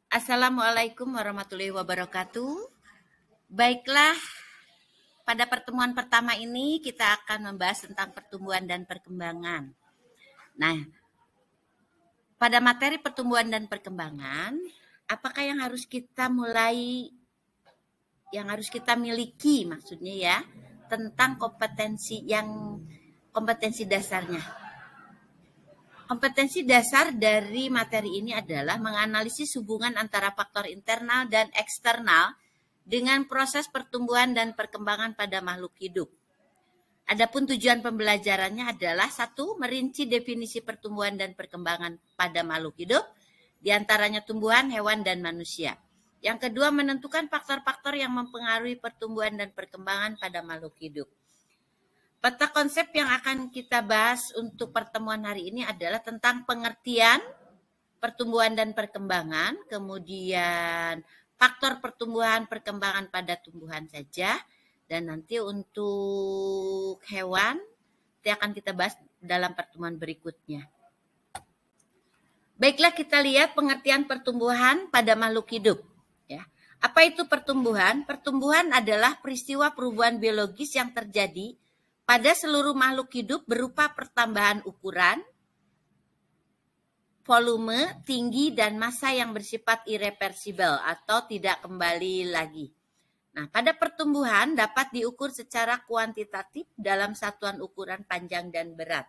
Assalamualaikum warahmatullahi wabarakatuh. Baiklah, pada pertemuan pertama ini kita akan membahas tentang pertumbuhan dan perkembangan. Nah, pada materi pertumbuhan dan perkembangan, apakah yang harus kita miliki maksudnya ya, tentang kompetensi dasarnya. Kompetensi dasar dari materi ini adalah menganalisis hubungan antara faktor internal dan eksternal dengan proses pertumbuhan dan perkembangan pada makhluk hidup. Adapun tujuan pembelajarannya adalah satu, merinci definisi pertumbuhan dan perkembangan pada makhluk hidup, diantaranya tumbuhan, hewan, dan manusia. Yang kedua, menentukan faktor-faktor yang mempengaruhi pertumbuhan dan perkembangan pada makhluk hidup. Peta konsep yang akan kita bahas untuk pertemuan hari ini adalah tentang pengertian pertumbuhan dan perkembangan, kemudian faktor pertumbuhan perkembangan pada tumbuhan saja, dan nanti untuk hewan itu akan kita bahas dalam pertemuan berikutnya. Baiklah, kita lihat pengertian pertumbuhan pada makhluk hidup. Ya. Apa itu pertumbuhan? Pertumbuhan adalah peristiwa perubahan biologis yang terjadi pada seluruh makhluk hidup berupa pertambahan ukuran, volume, tinggi, dan massa yang bersifat irreversibel atau tidak kembali lagi. Nah, pada pertumbuhan dapat diukur secara kuantitatif dalam satuan ukuran panjang dan berat.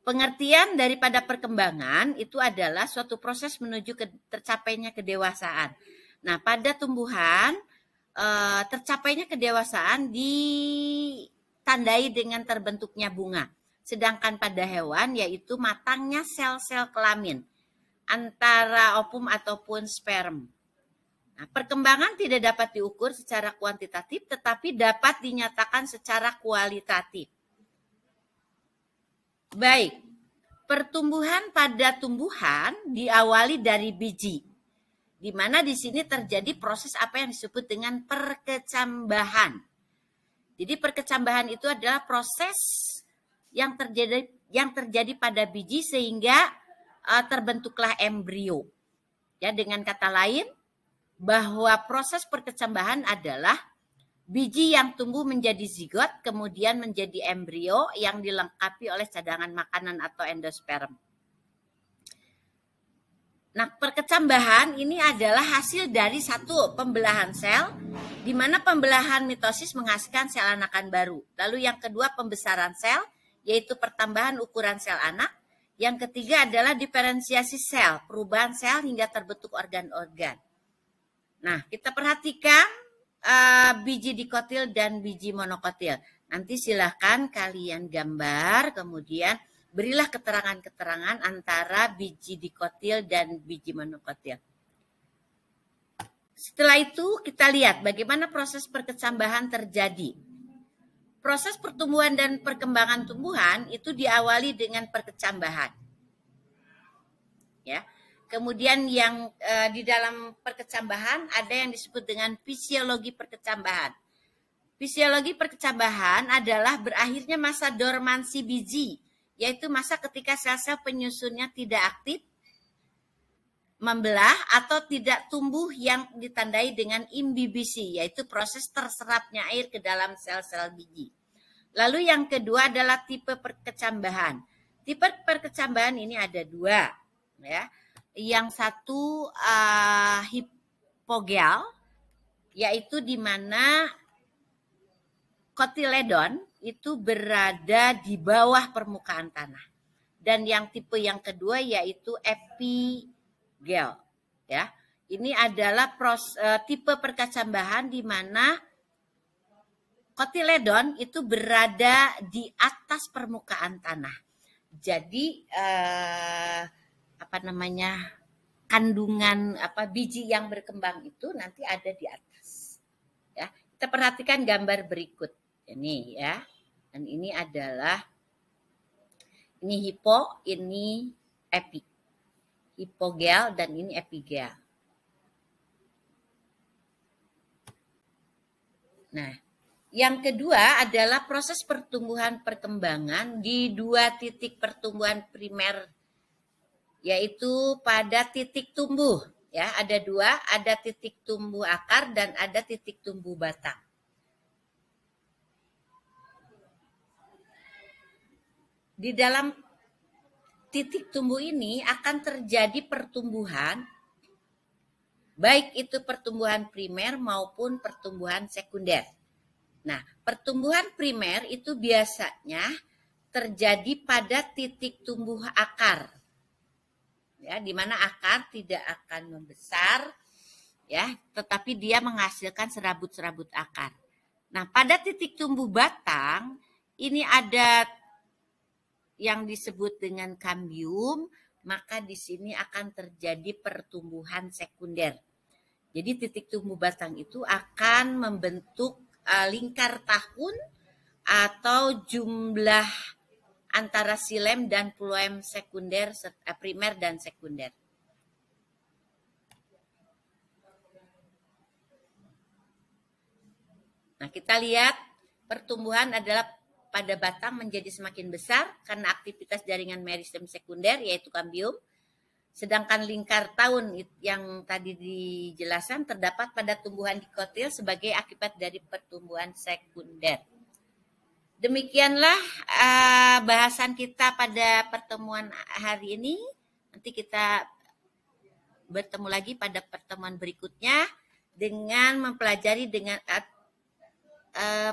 Pengertian daripada perkembangan itu adalah suatu proses menuju tercapainya kedewasaan. Nah, pada tumbuhan tercapainya kedewasaan ditandai dengan terbentuknya bunga. Sedangkan pada hewan yaitu matangnya sel-sel kelamin antara ovum ataupun sperm. Nah, perkembangan tidak dapat diukur secara kuantitatif tetapi dapat dinyatakan secara kualitatif. Baik, pertumbuhan pada tumbuhan diawali dari biji, di mana di sini terjadi proses apa yang disebut dengan perkecambahan. Jadi perkecambahan itu adalah proses yang terjadi pada biji sehingga terbentuklah embrio. Ya, dengan kata lain, bahwa proses perkecambahan adalah biji yang tumbuh menjadi zigot, kemudian menjadi embrio yang dilengkapi oleh cadangan makanan atau endosperm. Nah, perkecambahan ini adalah hasil dari satu pembelahan sel, di mana pembelahan mitosis menghasilkan sel anakan baru. Lalu yang kedua pembesaran sel, yaitu pertambahan ukuran sel anak. Yang ketiga adalah diferensiasi sel, perubahan sel hingga terbentuk organ-organ. Nah, kita perhatikan biji dikotil dan biji monokotil. Nanti silahkan kalian gambar, kemudian berilah keterangan-keterangan antara biji dikotil dan biji monokotil. Setelah itu kita lihat bagaimana proses perkecambahan terjadi. Proses pertumbuhan dan perkembangan tumbuhan itu diawali dengan perkecambahan. Ya. Kemudian yang di dalam perkecambahan ada yang disebut dengan fisiologi perkecambahan. Fisiologi perkecambahan adalah berakhirnya masa dormansi biji, yaitu masa ketika sel-sel penyusunnya tidak aktif, membelah atau tidak tumbuh yang ditandai dengan imbibisi, yaitu proses terserapnya air ke dalam sel-sel biji. Lalu yang kedua adalah tipe perkecambahan. Tipe perkecambahan ini ada dua, ya. Yang satu hipogel, yaitu di mana kotiledon itu berada di bawah permukaan tanah. Dan yang tipe yang kedua yaitu epigel, ya. Ini adalah tipe perkecambahan di mana kotiledon itu berada di atas permukaan tanah. Jadi kandungan biji yang berkembang itu nanti ada di atas. Ya, kita perhatikan gambar berikut ini ya. Dan ini adalah hipo, ini epi. Hipogel dan ini epigel. Nah, yang kedua adalah proses pertumbuhan perkembangan di dua titik pertumbuhan primer, yaitu pada titik tumbuh. Ya, ada dua, ada titik tumbuh akar dan ada titik tumbuh batang. Di dalam titik tumbuh ini akan terjadi pertumbuhan, baik itu pertumbuhan primer maupun pertumbuhan sekunder. Nah, pertumbuhan primer itu biasanya terjadi pada titik tumbuh akar, ya, di mana akar tidak akan membesar, ya, tetapi dia menghasilkan serabut-serabut akar. Nah, pada titik tumbuh batang ini ada yang disebut dengan kambium, maka di sini akan terjadi pertumbuhan sekunder. Jadi titik tumbuh batang itu akan membentuk lingkar tahun atau jumlah antara xilem dan phloem sekunder, primer dan sekunder. Nah, kita lihat pertumbuhan adalah pada batang menjadi semakin besar karena aktivitas jaringan meristem sekunder yaitu kambium. Sedangkan lingkar tahun yang tadi dijelaskan terdapat pada tumbuhan dikotil sebagai akibat dari pertumbuhan sekunder. Demikianlah bahasan kita pada pertemuan hari ini. Nanti kita bertemu lagi pada pertemuan berikutnya dengan mempelajari dengan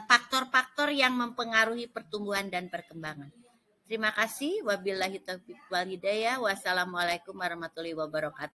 faktor-faktor yang mempengaruhi pertumbuhan dan perkembangan. Terima kasih. Wabillahi taufiq wal hidayah. Wassalamualaikum warahmatullahi wabarakatuh.